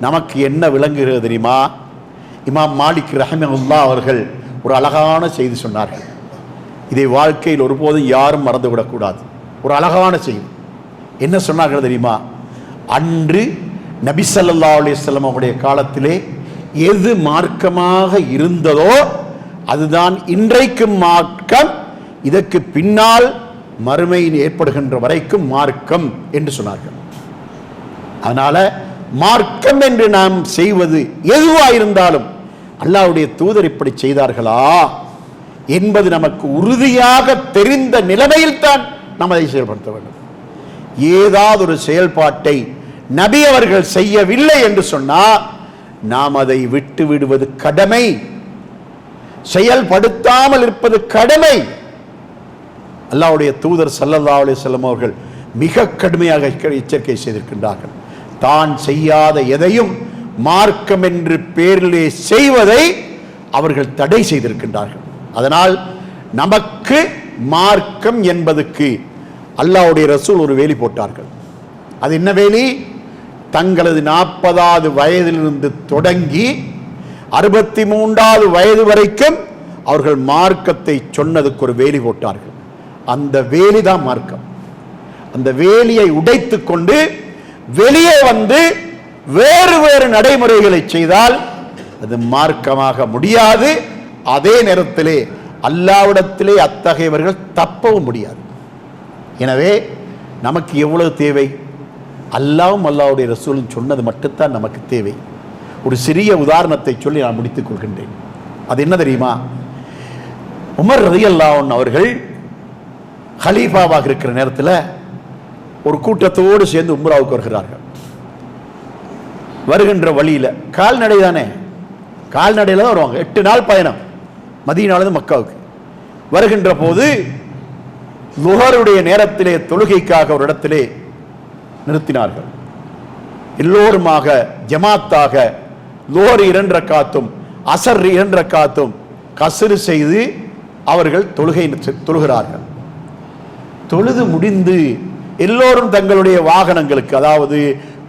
நமக்கு என்ன விளங்குகிறது தெரியுமா? இமாம் மாலிக் ரஹிமஹுல்லாஹ் அவர்கள் ஒரு அழகான செய்தி சொன்னார்கள். இதை வாழ்க்கையில் ஒருபோதும் யாரும் மறந்துவிடக்கூடாது. ஒரு அழகான செய்தி. என்ன சொன்னார்கள் தெரியுமா? அன்று நபி ஸல்லல்லாஹு அலைஹி வஸல்லம் அவருடைய காலத்திலே எது மார்க்கமாக இருந்ததோ அதுதான் இன்றைக்கும் மார்க்கம், இதற்கு பின்னால் மறுமையில் ஏற்படுகின்ற வரைக்கும் மார்க்கம் என்று சொன்னார்கள். அதனால மார்க்கம் என்று நாம் செய்வது எதுவாயிருந்தாலும் அல்லாஹ்வுடைய தூதர் இப்படி செய்தார்களா என்பது நமக்கு உறுதியாக தெரிந்த நிலைமையில் தான் நாம் அதை செயல்படுத்த வேண்டும். ஏதாவது ஒரு செயல்பாட்டை நபி அவர்கள் செய்யவில்லை என்று சொன்னால் நாம் அதை விட்டு விடுவது கடமை, செயல்படுத்தாமல் இருப்பது கடமை. அல்லாஹ்வுடைய தூதர் ஸல்லல்லாஹு அலைஹி வஸல்லம் அவர்கள் மிக கடுமையாக எச்சரிக்கை செய்திருக்கின்றார்கள். தான் செய்யாத எதையும் மார்க்கம் என்று பேரிலே செய்வதை அவர்கள் தடை செய்திருக்கின்றார்கள். அதனால் நமக்கு மார்க்கம் என்பதற்கு அல்லாஹ்வுடைய ரசூல் ஒரு வேலி போட்டார்கள். அது என்ன வேலி? தங்களது 40வது வயதிலிருந்து தொடங்கி 63வது வயது வரைக்கும் அவர்கள் மார்க்கத்தை சொன்னதுக்கு ஒரு வேலி போட்டார்கள். அந்த வேலி தான் மார்க்கம். அந்த வேலியை உடைத்து கொண்டு வெளியே வந்து வேறு வேறு நடைமுறைகளை செய்தால் அது மார்க்கமாக முடியாது. அதே நேரத்திலே அல்லாஹ்விடத்திலே அத்தகையவர்கள் தப்பவும் முடியாது. எனவே நமக்கு எவ்வளவு தேவை? அல்லாஹ்வும் அல்லாஹ்வுடைய ரசூலும் சொன்னது மட்டும்தான் நமக்கு தேவை. ஒரு சிறிய உதாரணத்தை சொல்லி நான் முடித்துக் கொள்கின்றேன். அது என்ன தெரியுமா? உமர் ரலியல்லாஹு அன்ஹு அவர்கள் ஹலீஃபாவாக இருக்கிற நேரத்தில் ஒரு கூட்டத்தோடு சேர்ந்து உம்ராவுக்கு வருகிறார்கள். வருகின்ற வழியில் கால்நடை தானே, கால்நடையில் தான் வருவாங்க. 8 நாள் பயணம் மதீனாவிலிருந்து மக்காவுக்கு. வருகின்ற போது லுஹருடைய நேரத்திலே தொழுகைக்காக ஒரு இடத்திலே நிறுத்தினார்கள். எல்லோருமாக ஜமாத்தாக லோர் 2 ரக்காத்தும் அசர் 2 ரக்காத்தும் கஸ்ரு செய்து அவர்கள் தொழுகிறார்கள். தொழுது முடிந்து எல்லோரும் தங்களுடைய வாகனங்களுக்கு, அதாவது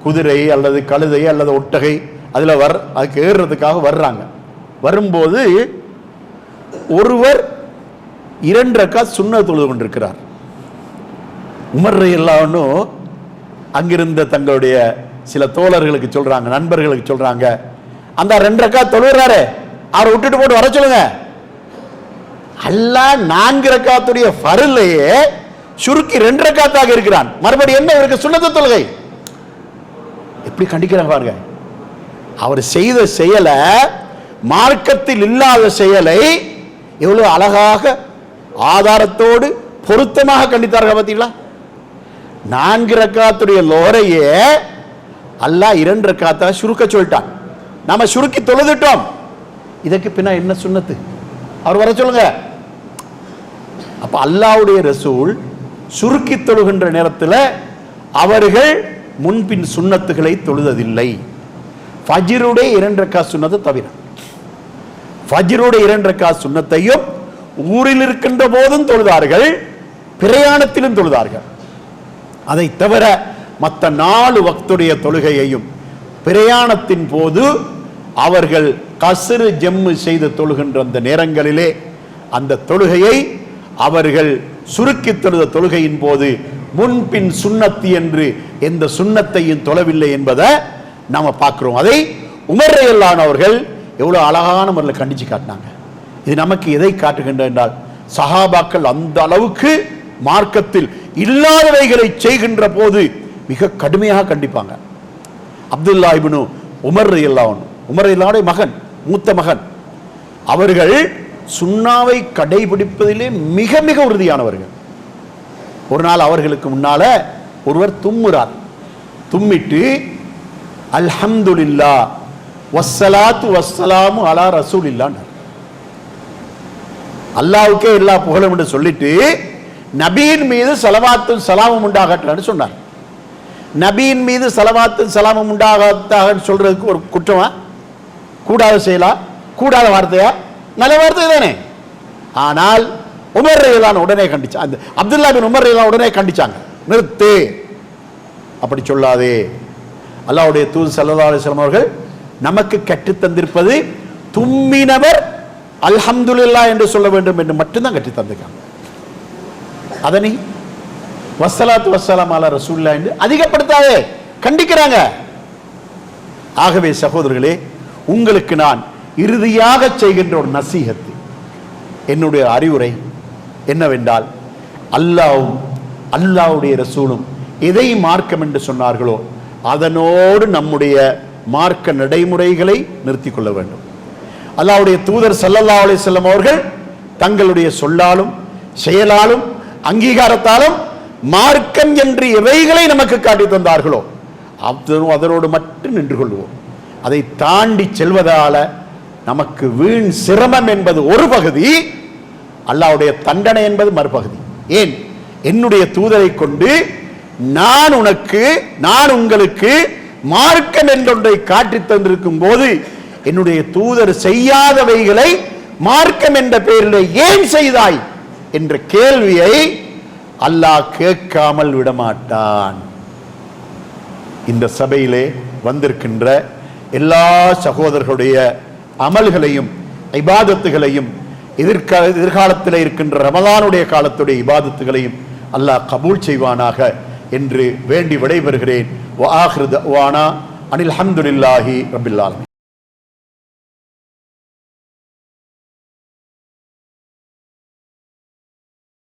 குதிரை அல்லது கழுதை அல்லது ஒட்டகை, அதுக்கு ஏறுறதுக்காக வர்றாங்க. வரும்போது ஒருவர் 2 ரக்காத் சுன்னத் தொழுது கொண்டிருக்கிறார். உமர் ரலியல்லாஹு அன்ஹு அங்கிருந்த தங்களுடைய சில தோழர்களுக்கு சொல்றாங்க, நண்பர்களுக்கு சொல்றாங்க, அந்த 2 ரக்காத் தொழுகிறாரே அவரை விட்டுட்டு போட்டு வர சொல்லுங்க. அல்லாஹ் 4 ரக்காத்துடைய ஃபர்லையே சுருக்கி 2 ரக்காத்தாக இருக்கிறான். மறுபடியும் என்ன இவருக்கு சுன்னத் தொழுகை? எப்படி கண்டிக்கிறாங்க பாருங்க. அவர் செய்த செயலை, மார்க்கத்தில் இல்லாத செயலை எவ்வளவு அழகாக ஆதாரத்தோடு பொருத்தமாக கண்டித்தார்கள் பார்த்தீங்களா? 4 ரக்காத்துடைய லோரையே அல்லாஹ் 2 ரக்காத்தாக சுருக்க சொல்லிட்டான். நாம சுருக்கி தொழுதுட்டோம். இதற்கு பின்னா என்ன சுன்னத்து? அவர் வர சொல்லுங்க. அப்ப அல்லாஹ்வுடைய ரசூல் சுருக்கி தொழுகின்ற நேரத்தில் அவர்கள் முன்பின் சுன்னத்துகளை தொழுததில்லை. ஃபஜ்ருடைய 2 ரக்காத் சுன்னத்தை தவிர. ஃபஜ்ருடைய 2 ரக்காத் சுன்னத்தையும் ஊரில் இருக்கின்ற போதும் தொழுதார்கள், பிரயாணத்திலும் தொழுதார்கள். அதை தவிர மற்ற 4 வக்துடைய தொழுகையையும் பிரயாணத்தின் போது அவர்கள் கஸ்ரு ஜம்மு செய்து தொழுகின்ற அந்த நேரங்களிலே அந்த தொழுகையை அவர்கள் சுருக்கி தொழுத தொழுகையின் போது முன்பின் சுன்னத்தி என்று எந்த சுன்னத்தையும் தொழவில்லை என்பதை நாம பார்க்கிறோம். அதை உமர் ரலியல்லாஹு அன்ஹு அவர்கள் எவ்வளவு அழகான முறையில் கண்டிச்சு காட்டினாங்க. இது நமக்கு எதை காட்டுகின்ற என்றால், சஹாபாக்கள் அந்த அளவுக்கு மார்க்கத்தில் இல்லாதவைகளை செய்கின்ற போது மிக கடுமையாக கண்டிப்பாங்க. அப்துல்லா இப்னு உமர் ரலியல்லாஹு அன்ஹு, உமர் ரலியல்லாஹு அன்ஹுடைய மகன், மூத்த மகன், அவர்கள் சுன்னாவை கடைபிடிப்பதிலே மிக மிக உறுதியானவர்கள். ஒரு நாள் அவர்களுக்கு முன்னால ஒருவர் தும்முறார். தும்மிட்டு அல்ஹம்துலில்லாஹ் வஸ்ஸலாத்து வஸ்ஸலாமு அலா ரசூலில்லாஹ், அல்லாஹ்வுக்கே எல்லா புகழும் என்று சொல்லிட்டு நபியின் மீது ஸலவாத்தும் ஸலாமும் உண்டாகட்டன்னு சொன்னார். நபியின் மீது ஸலவாத்தும் ஸலாமும் உண்டாகட்டான்னு சொல்றதுக்கு ஒரு குற்றமா? கூடாத செயலா? கூடாத வார்த்தையா? நல்ல வார்த்தை தானே. ஆனால் உமர் ரலியல்லாஹு அன்ஹு உடனே கண்டிச்சாங்க. அந்த அப்துல்லா பின் உமர் ரலியல்லாஹு உடனே கண்டிச்சாங்க, நிறுத்து, அப்படி சொல்லாதே. அல்லாஹ்வுடைய தூதர் ஸல்லல்லாஹு அலைஹி வஸல்லம் அவர்கள் நமக்கு கற்றுத் தந்திருப்பது தும்மினவர் அல்ஹம்துலில்லாஹ் என்று சொல்ல வேண்டும் என்று மட்டும்தான் கற்றுத் தந்திருக்காங்க. அதனை வஸ்ஸலாத்து வஸ்ஸலாம் அலா ரசூலில்லாஹ் என்று அதிகப்படுத்தாதே, கண்டிக்கிறாங்க. ஆகவே சகோதரர்களே, உங்களுக்கு நான் இறுதியாக செய்கின்ற ஒரு நசீஹத்து, என்னுடைய அறிவுரை என்னவென்றால், அல்லாஹ்வும் அல்லாஹ்வுடைய ரசூலும் எதை மார்க்கம் என்று சொன்னார்களோ அதனோடு நம்முடைய மார்க்க நடைமுறைகளை நிறுத்திக் கொள்ள வேண்டும். அல்லாஹ்வுடைய தூதர் ஸல்லல்லாஹு அலைஹி வஸல்லம் அவர்கள் தங்களுடைய சொல்லாலும் செயலாலும் அங்கீகாரத்தாலும் மார்க்கம் என்று எவைகளை நமக்கு காட்டி தந்தார்களோ அதனோடு மட்டும் நின்று கொள்வோம். அதை தாண்டி செல்வதால நமக்கு வீண் சிரமம் என்பது ஒரு பகுதி, அல்லாஹ்வுடைய தண்டனை என்பது மறுபகுதி. ஏன்? என்னுடைய தூதரை கொண்டு நான் உங்களுக்கு மார்க்கம் என்றொன்றை காட்டி தந்திருக்கும் போது என்னுடைய தூதர் செய்யாதவைகளை மார்க்கம் என்ற பெயரில் ஏன் செய்தாய் என்ற கேள்வியை அல்லாஹ் கேட்காமல் விடமாட்டான். இந்த சபையிலே வந்திருக்கின்ற எல்லா சகோதரர்களுடைய அமல்களையும் இபாதத்துகளையும் எதிர்காலத்தில் இருக்கின்ற ரமலானுடைய காலத்துடைய இபாதத்துகளையும் அல்லாஹ் கபூல் செய்வானாக என்று வேண்டி விடைபெறுகிறேன். வஆகிரு தஅவானா அனில் ஹம்துலில்லாஹி ரப்பில் ஆலமீன்.